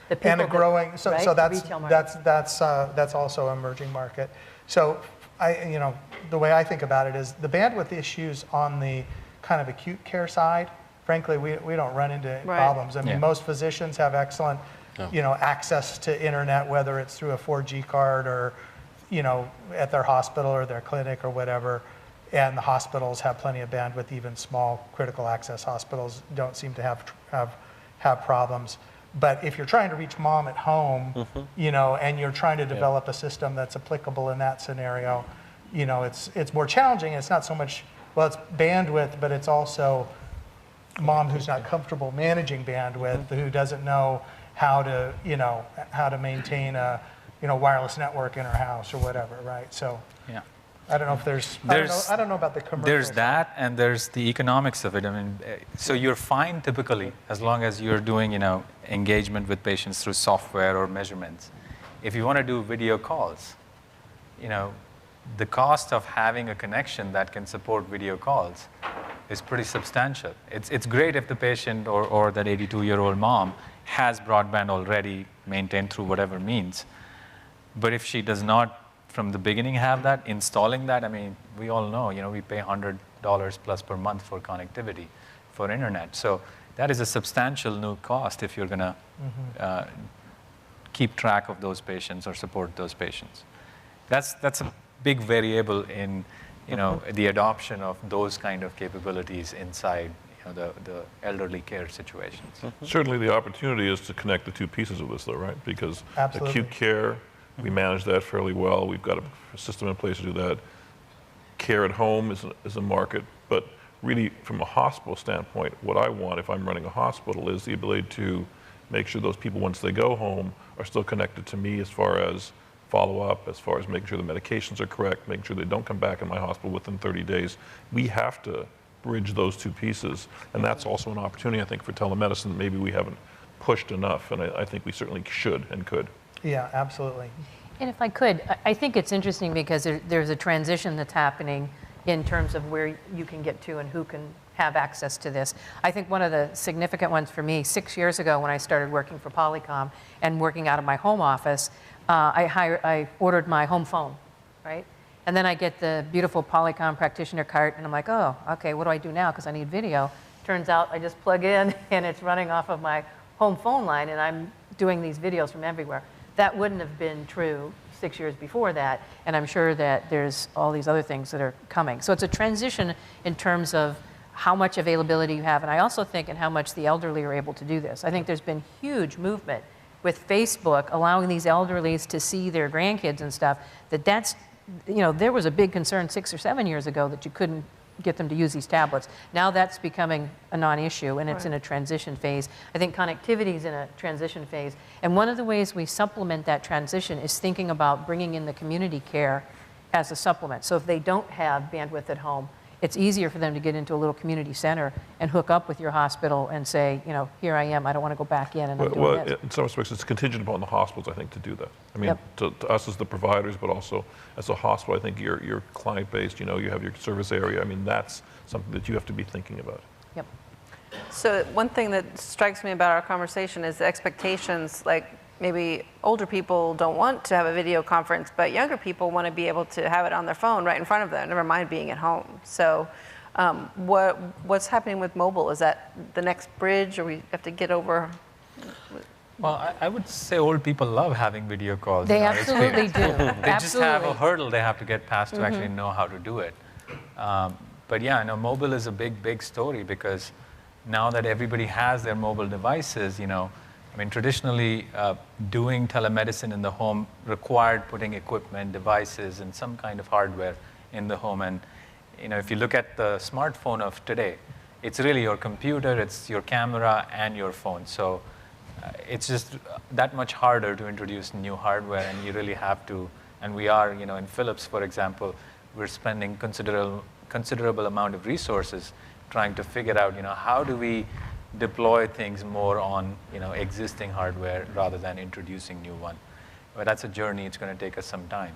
The and a people growing, right? so The that's retail market. that's also an emerging market. So the way I think about it is the bandwidth issues on the kind of acute care side, frankly, we don't run into Right. problems. I mean, Yeah. most physicians have excellent, access to internet, whether it's through a 4G card or, at their hospital or their clinic or whatever. And the hospitals have plenty of bandwidth. Even small critical access hospitals don't seem to have problems. But if you're trying to reach mom at home, and you're trying to develop a system that's applicable in that scenario, it's more challenging. It's not so much, well, it's bandwidth, but it's also mom who's not comfortable managing bandwidth, who doesn't know how to maintain a, wireless network in her house or whatever, right? So Yeah. I don't know if there's I don't know about the commercial. There's that, and there's the economics of it. I mean, so you're fine typically as long as you're doing, engagement with patients through software or measurements. If you want to do video calls, the cost of having a connection that can support video calls is pretty substantial. It's great if the patient or that 82-year-old mom has broadband already maintained through whatever means. But if she does not from the beginning have that, installing that, I mean, we all know, we pay $100 plus per month for connectivity for internet. So that is a substantial new cost if you're going to keep track of those patients or support those patients. That's a big variable in, the adoption of those kind of capabilities inside, the elderly care situations. Certainly the opportunity is to connect the two pieces of this though, right? Because Absolutely. acute care, we manage that fairly well. We've got a system in place to do that. Care at home is a market, but really from a hospital standpoint, what I want if I'm running a hospital is the ability to make sure those people, once they go home, are still connected to me as far as follow-up, as far as making sure the medications are correct, making sure they don't come back in my hospital within 30 days. We have to bridge those two pieces, and that's also an opportunity, I think, for telemedicine that maybe we haven't pushed enough, and I think we certainly should and could. Yeah, absolutely. And if I could, I think it's interesting because there's a transition that's happening in terms of where you can get to and who can have access to this. I think one of the significant ones for me, 6 years ago when I started working for Polycom and working out of my home office, I ordered my home phone, right? And then I get the beautiful Polycom practitioner cart, and I'm like, oh, okay, what do I do now? Because I need video. Turns out I just plug in, and it's running off of my home phone line, and I'm doing these videos from everywhere. That wouldn't have been true 6 years before that, and I'm sure that there's all these other things that are coming. So it's a transition in terms of how much availability you have, and I also think in how much the elderly are able to do this. I think there's been huge movement with Facebook allowing these elderlies to see their grandkids and stuff, that's, there was a big concern 6 or 7 years ago that you couldn't get them to use these tablets. Now that's becoming a non-issue, and it's in a transition phase. I think connectivity is in a transition phase, and one of the ways we supplement that transition is thinking about bringing in the community care as a supplement. So if they don't have bandwidth at home, it's easier for them to get into a little community center and hook up with your hospital and say, here I am, I don't want to go back in, and I'm doing this. In some respects, it's contingent upon the hospitals, I think, to do that. I mean, Yep. to us as the providers, but also as a hospital, I think you're client-based, you have your service area. I mean, that's something that you have to be thinking about. Yep. So one thing that strikes me about our conversation is the expectations, like maybe older people don't want to have a video conference, but younger people want to be able to have it on their phone right in front of them, never mind being at home. So what's happening with mobile? Is that the next bridge, or we have to get over? Well, I would say old people love having video calls. They in our absolutely experience. do. They just have a Absolutely. hurdle they have to get past to actually know how to do it. But yeah, no, mobile is a big story because now that everybody has their mobile devices, I mean, traditionally, doing telemedicine in the home required putting equipment, devices, and some kind of hardware in the home. And if you look at the smartphone of today, it's really your computer, it's your camera, and your phone. So it's just that much harder to introduce new hardware, and you really have to. And we are, in Philips, for example, we're spending considerable amount of resources trying to figure out, how do we deploy things more on, existing hardware rather than introducing new one. But that's a journey. It's going to take us some time.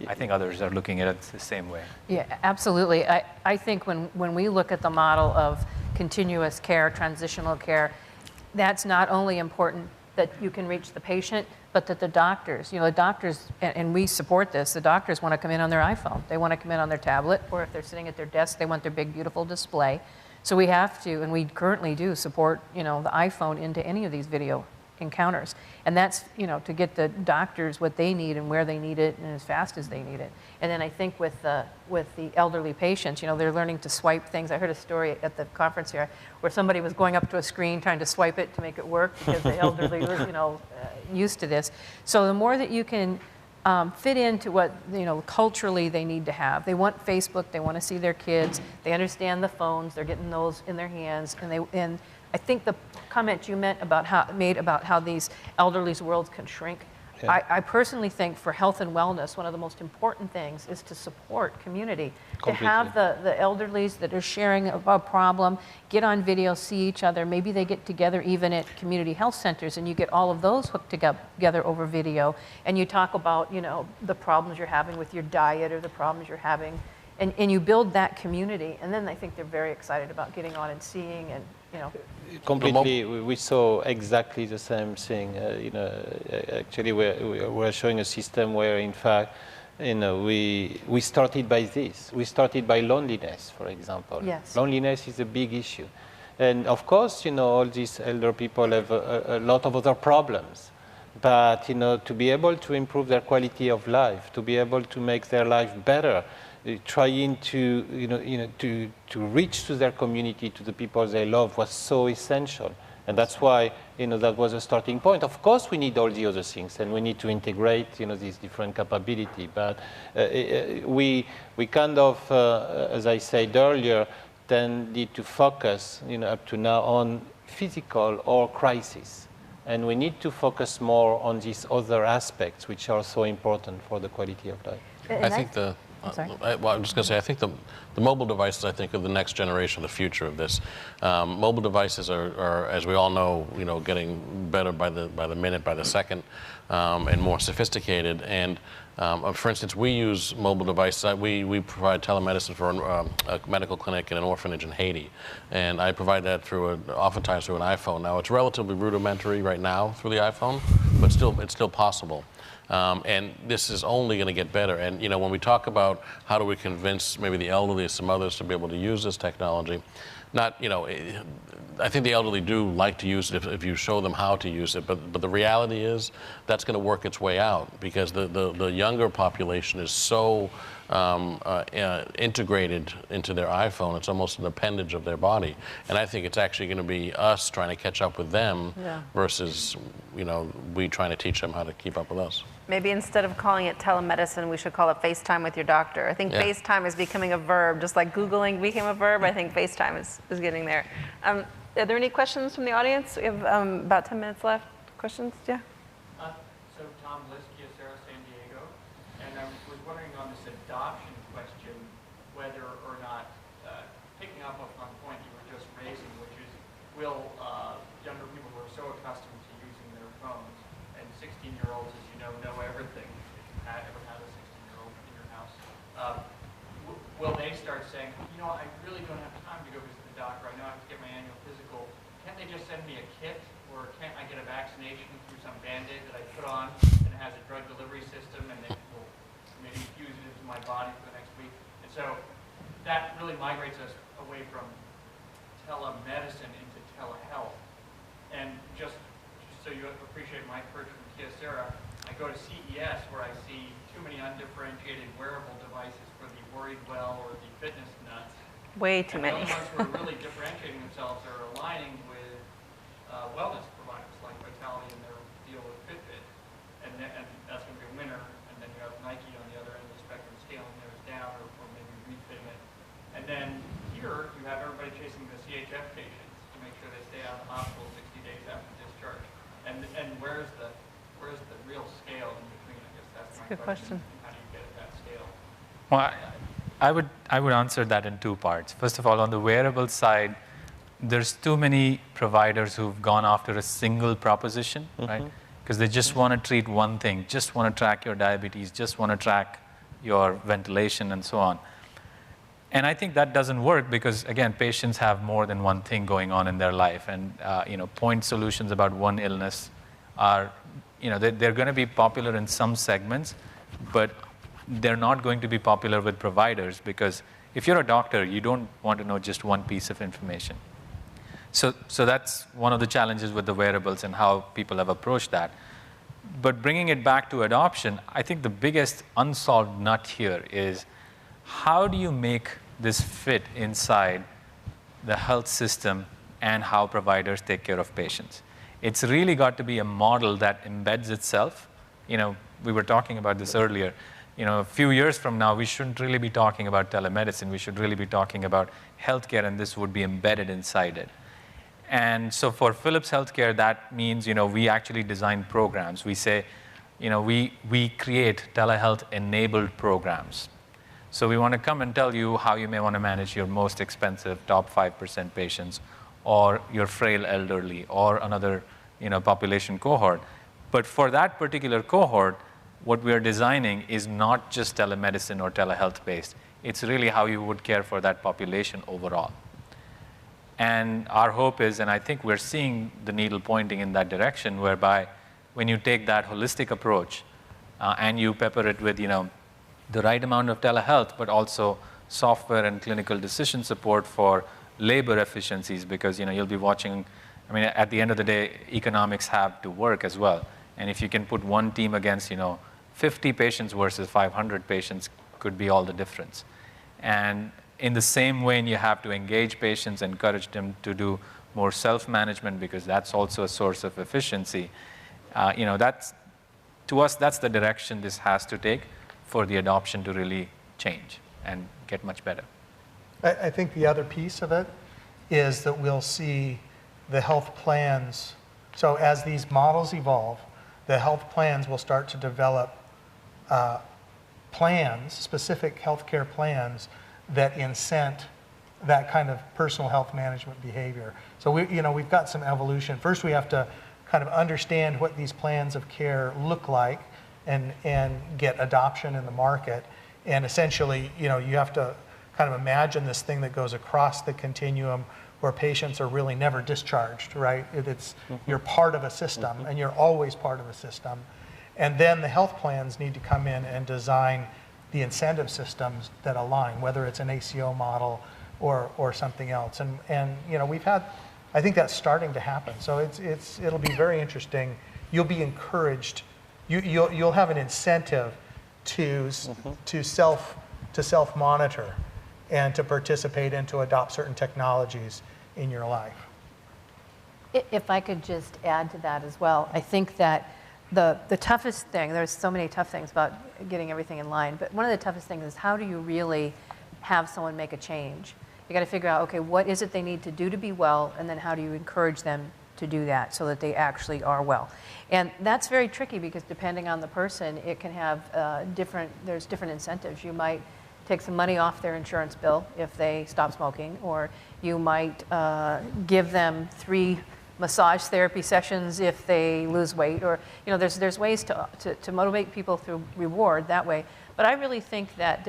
I think others are looking at it the same way. Yeah, absolutely. I think when we look at the model of continuous care, transitional care, that's not only important that you can reach the patient, but that the doctors, and we support this, the doctors want to come in on their iPhone. They want to come in on their tablet, or if they're sitting at their desk, they want their big, beautiful display. So we have to, and we currently do support, the iPhone into any of these video encounters. And that's, to get the doctors what they need and where they need it and as fast as they need it. And then I think with the elderly patients, they're learning to swipe things. I heard a story at the conference here where somebody was going up to a screen trying to swipe it to make it work because the elderly were, used to this. So the more that you can fit into what, culturally they need to have. They want Facebook, they want to see their kids, they understand the phones, they're getting those in their hands, and I think the comment you made about how these elderly's worlds can shrink. Yeah. I personally think for health and wellness, one of the most important things is to support community. Completely. To have the elderlies that are sharing a problem, get on video, see each other. Maybe they get together even at community health centers and you get all of those hooked together over video. And you talk about, the problems you're having with your diet or the problems you're having. And you build that community. And then I think they're very excited about getting on and seeing and, Completely, we saw exactly the same thing. Actually, we're showing a system where, in fact, we started by this. We started by loneliness, for example. Yes. Loneliness is a big issue, and of course, all these elder people have a lot of other problems. But to be able to improve their quality of life, to be able to make their life better, trying to to reach to their community, to the people they love, was so essential. And that's why that was a starting point. Of course we need all the other things and we need to integrate these different capability, but we kind of as I said earlier, then need to focus up to now on physical or crisis, and we need to focus more on these other aspects which are so important for the quality of life. I think I'm just going to say, I think the mobile devices, I think, are the next generation, the future of this. Mobile devices are, as we all know, getting better by the minute, by the second, and more sophisticated. And for instance, we use mobile devices. We provide telemedicine for a medical clinic in an orphanage in Haiti, and I provide that oftentimes through an iPhone. Now, it's relatively rudimentary right now through the iPhone, but it's still possible. And this is only going to get better. And when we talk about how do we convince maybe the elderly or some others to be able to use this technology, I think the elderly do like to use it if you show them how to use it. But the reality is that's going to work its way out because the younger population is so integrated into their iPhone. It's almost an appendage of their body. And I think it's actually going to be us trying to catch up with them versus we trying to teach them how to keep up with us. Maybe instead of calling it telemedicine, we should call it FaceTime with your doctor. I think FaceTime is becoming a verb, just like Googling became a verb. I think FaceTime is getting there. Are there any questions from the audience? We have about 10 minutes left. Questions? Yeah? So Tom Bliss, Kyocera, San Diego. And I was wondering on this adoption question, whether or not, picking up on the point you were just raising, which is, will younger people who are so accustomed to using their phones, and 16-year-olds, as you know everything, if you ever had a 16-year-old in your house, will they start saying, I really don't have time to go visit the doctor, I know I have to get my annual physical, can't they just send me a kit, or can't I get a vaccination through some Band-Aid that I put on, and it has a drug delivery system, and they will maybe infuse it into my body for the next week? And so that really migrates us away from telemedicine into telehealth. And just so you appreciate my perch from Kyocera, I I go to CES where I see too many undifferentiated wearable devices for the worried well or the fitness nuts. Way too many. And the only ones who are really differentiating themselves are aligning with wellness providers like Vitality and their deal with Fitbit. And that's going to be a winner. And then you have Nike on the other end of the spectrum scaling theirs down or maybe refitting it. And then here you have everybody chasing the CHF patients to make sure they stay out of the hospital 60 days after discharge. And where's the real scale in between? I guess that's my good question. How do you get at that scale? Well, I would answer that in two parts. First of all, on the wearable side, there's too many providers who've gone after a single proposition, right? Because they just want to treat one thing, just want to track your diabetes, just want to track your ventilation and so on. And I think that doesn't work because, again, patients have more than one thing going on in their life. And, point solutions about one illness are, they're going to be popular in some segments, but they're not going to be popular with providers because if you're a doctor, you don't want to know just one piece of information. So that's one of the challenges with the wearables and how people have approached that. But bringing it back to adoption, I think the biggest unsolved nut here is how do you make this fit inside the health system and how providers take care of patients? It's really got to be a model that embeds itself. We were talking about this earlier. A few years from now, we shouldn't really be talking about telemedicine. We should really be talking about healthcare, and this would be embedded inside it. And so for Philips Healthcare, that means, we actually design programs. We say, we create telehealth-enabled programs. So we want to come and tell you how you may want to manage your most expensive top 5% patients or your frail elderly or another, population cohort. But for that particular cohort, what we are designing is not just telemedicine or telehealth based. It's really how you would care for that population overall. And our hope is, and I think we're seeing the needle pointing in that direction, whereby when you take that holistic approach and you pepper it with, the right amount of telehealth, but also software and clinical decision support for labor efficiencies, because you'll be watching. At the end of the day, economics have to work as well. And if you can put one team against, 50 patients versus 500 patients, could be all the difference. And in the same way, you have to engage patients, encourage them to do more self-management, because that's also a source of efficiency. That's, to us, that's the direction this has to take for the adoption to really change and get much better. I think the other piece of it is that we'll see the health plans. So as these models evolve, the health plans will start to develop plans, specific healthcare plans that incent that kind of personal health management behavior. So we've got some evolution. First, we have to kind of understand what these plans of care look like and get adoption in the market. And essentially, you have to kind of imagine this thing that goes across the continuum where patients are really never discharged, right? You're part of a system, and you're always part of a system. And then the health plans need to come in and design the incentive systems that align, whether it's an ACO model or something else. And I think that's starting to happen. So it'll be very interesting. You'll be encouraged. You'll have an incentive to self-monitor and to participate and to adopt certain technologies in your life. If I could just add to that as well, I think that the toughest thing, there's so many tough things about getting everything in line, but one of the toughest things is how do you really have someone make a change? You got to figure out, okay, what is it they need to do to be well, and then how do you encourage them to do that so that they actually are well? And that's very tricky because depending on the person, it can have there's different incentives. You might take some money off their insurance bill if they stop smoking, or you might give them 3 massage therapy sessions if they lose weight, or there's ways to motivate people through reward that way. But I really think that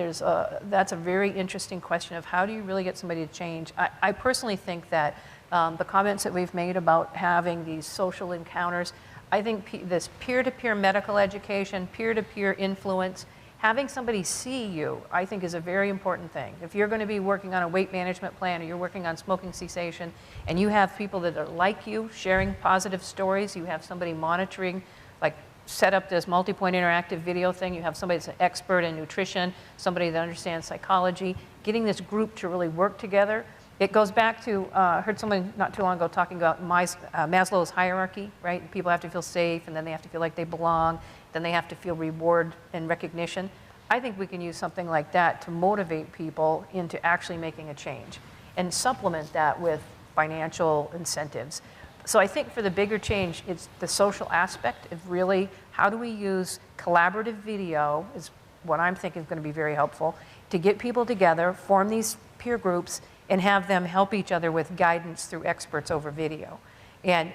that's a very interesting question of how do you really get somebody to change. I personally think that the comments that we've made about having these social encounters, I think this peer-to-peer medical education, peer-to-peer influence, having somebody see you, I think is a very important thing. If you're going to be working on a weight management plan or you're working on smoking cessation and you have people that are like you sharing positive stories, you have somebody monitoring, like set up this multi-point interactive video thing. You have somebody that's an expert in nutrition, somebody that understands psychology, getting this group to really work together. It goes back to, I heard someone not too long ago talking about Maslow's hierarchy, right? People have to feel safe, and then they have to feel like they belong, then they have to feel reward and recognition. I think we can use something like that to motivate people into actually making a change and supplement that with financial incentives. So I think for the bigger change, it's the social aspect of really how do we use collaborative video is what I'm thinking is going to be very helpful to get people together, form these peer groups, and have them help each other with guidance through experts over video. And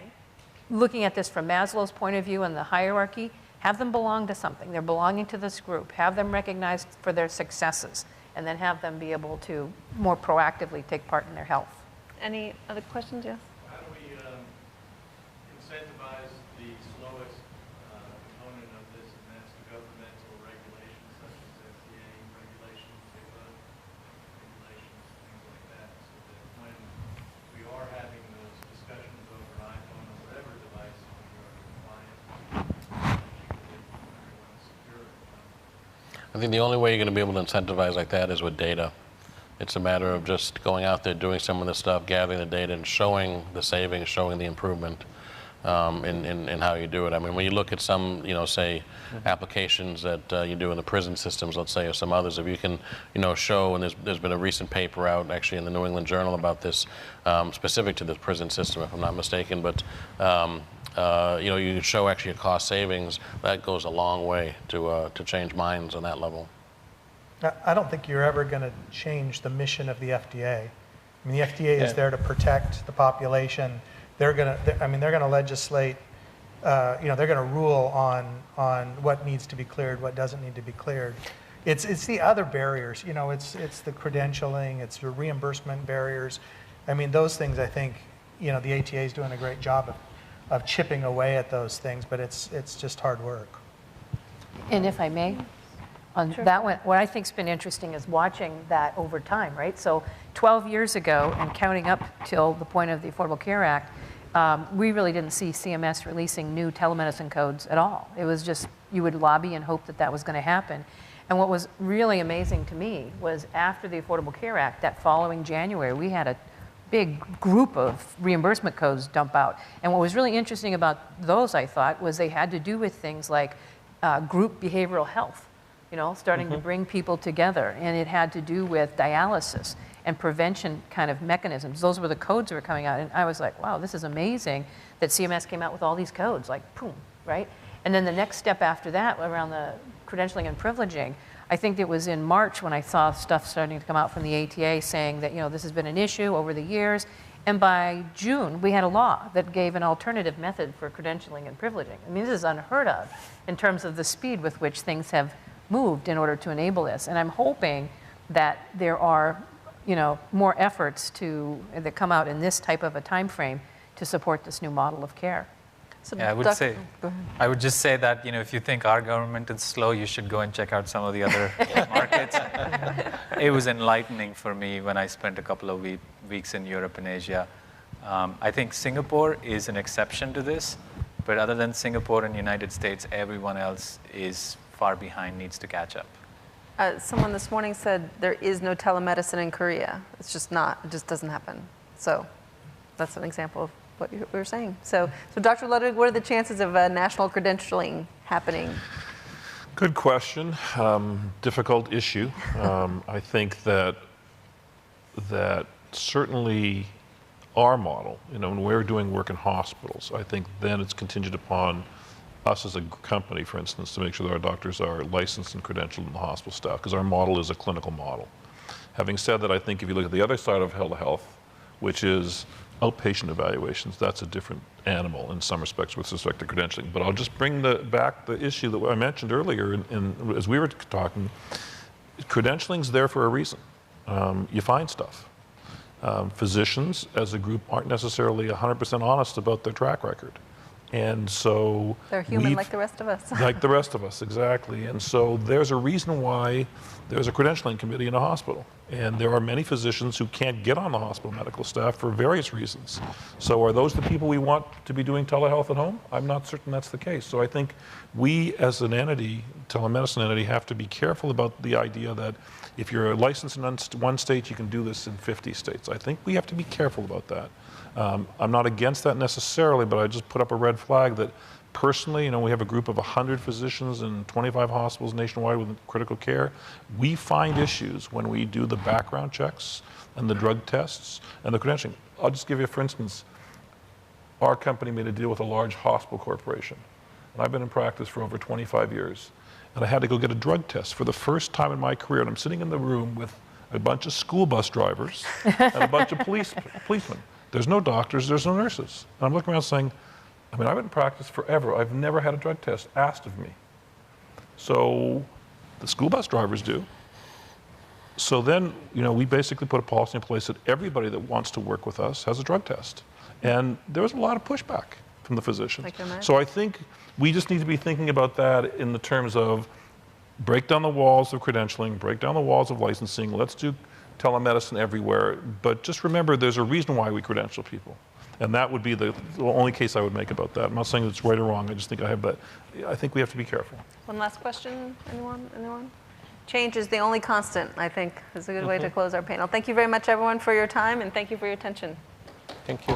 looking at this from Maslow's point of view and the hierarchy, have them belong to something. They're belonging to this group. Have them recognized for their successes, and then have them be able to more proactively take part in their health. Any other questions? Yes. How do we incentivize the slowest component of this, and that's the governmental regulations such as FDA regulations, HIPAA regulations, things like that, so that when we are having those discussions over an iPhone or whatever device we are compliant, everyone's secure. I think the only way you're going to be able to incentivize like that is with data. It's a matter of just going out there, doing some of the stuff, gathering the data, and showing the savings, showing the improvement in how you do it. I mean, when you look at some, say, applications that you do in the prison systems, let's say, or some others, if you can, show, and there's been a recent paper out actually in the New England Journal about this, specific to the prison system, if I'm not mistaken, but you show actually a cost savings, that goes a long way to change minds on that level. I don't think you're ever going to change the mission of the FDA. I mean, the FDA is there to protect the population. They're going to legislate. They're going to rule on what needs to be cleared, what doesn't need to be cleared. It's the other barriers. It's the credentialing, it's the reimbursement barriers. I mean, those things. I think the ATA is doing a great job of chipping away at those things, but it's just hard work. And if I may, on that one, what I think's been interesting is watching that over time, right? So 12 years ago and counting up till the point of the Affordable Care Act, we really didn't see CMS releasing new telemedicine codes at all. It was just, you would lobby and hope that that was going to happen. And what was really amazing to me was after the Affordable Care Act, that following January, we had a big group of reimbursement codes dump out. And what was really interesting about those, I thought, was they had to do with things like group behavioral health. Starting to bring people together. And it had to do with dialysis and prevention kind of mechanisms. Those were the codes that were coming out. And I was like, wow, this is amazing that CMS came out with all these codes, like, boom, right? And then the next step after that, around the credentialing and privileging, I think it was in March when I saw stuff starting to come out from the ATA saying that, this has been an issue over the years. And by June, we had a law that gave an alternative method for credentialing and privileging. I mean, this is unheard of in terms of the speed with which things have moved in order to enable this. And I'm hoping that there are, more efforts that come out in this type of a time frame to support this new model of care. So Yeah, I would just say that, if you think our government is slow, you should go and check out some of the other markets. It was enlightening for me when I spent a couple of weeks in Europe and Asia. I think Singapore is an exception to this, but other than Singapore and the United States, everyone else is far behind, needs to catch up. Someone this morning said there is no telemedicine in Korea. It's just not, it just doesn't happen. So that's an example of what we were saying. So Dr. Ludwig, what are the chances of national credentialing happening? Good question. Difficult issue. I think that certainly our model, when we're doing work in hospitals, I think then it's contingent upon us as a company, for instance, to make sure that our doctors are licensed and credentialed in the hospital staff, because our model is a clinical model. Having said that, I think if you look at the other side of health, which is outpatient evaluations, that's a different animal in some respects with respect to credentialing. But I'll just bring back the issue that I mentioned earlier as we were talking. Credentialing's there for a reason. You find stuff. Physicians as a group aren't necessarily 100% honest about their track record. And so They're human we've- like the rest of us. like the rest of us, exactly. And so there's a reason why there's a credentialing committee in a hospital. And there are many physicians who can't get on the hospital medical staff for various reasons. So are those the people we want to be doing telehealth at home? I'm not certain that's the case. So I think we as an entity, telemedicine entity, have to be careful about the idea that if you're licensed in one state, you can do this in 50 states. I think we have to be careful about that. I'm not against that necessarily, but I just put up a red flag that personally, you know, we have a group of 100 physicians in 25 hospitals nationwide with critical care. We find issues when we do the background checks and the drug tests and the credentialing. I'll just give you, for instance, our company made a deal with a large hospital corporation. And I've been in practice for over 25 years. And I had to go get a drug test for the first time in my career. And I'm sitting in the room with a bunch of school bus drivers and a bunch of policemen. There's no doctors, there's no nurses. And I'm looking around saying, I mean, I've been in practice forever. I've never had a drug test asked of me. So the school bus drivers do. So then, you know, we basically put a policy in place that everybody that wants to work with us has a drug test. And there was a lot of pushback from the physicians. So I think we just need to be thinking about that in the terms of break down the walls of credentialing, break down the walls of licensing. Let's do telemedicine everywhere. But just remember, there's a reason why we credential people. And that would be the only case I would make about that. I'm not saying it's right or wrong. I just think I have that. I think we have to be careful. One last question, anyone? Change is the only constant, I think, is a good way to close our panel. Thank you very much, everyone, for your time, and thank you for your attention. Thank you.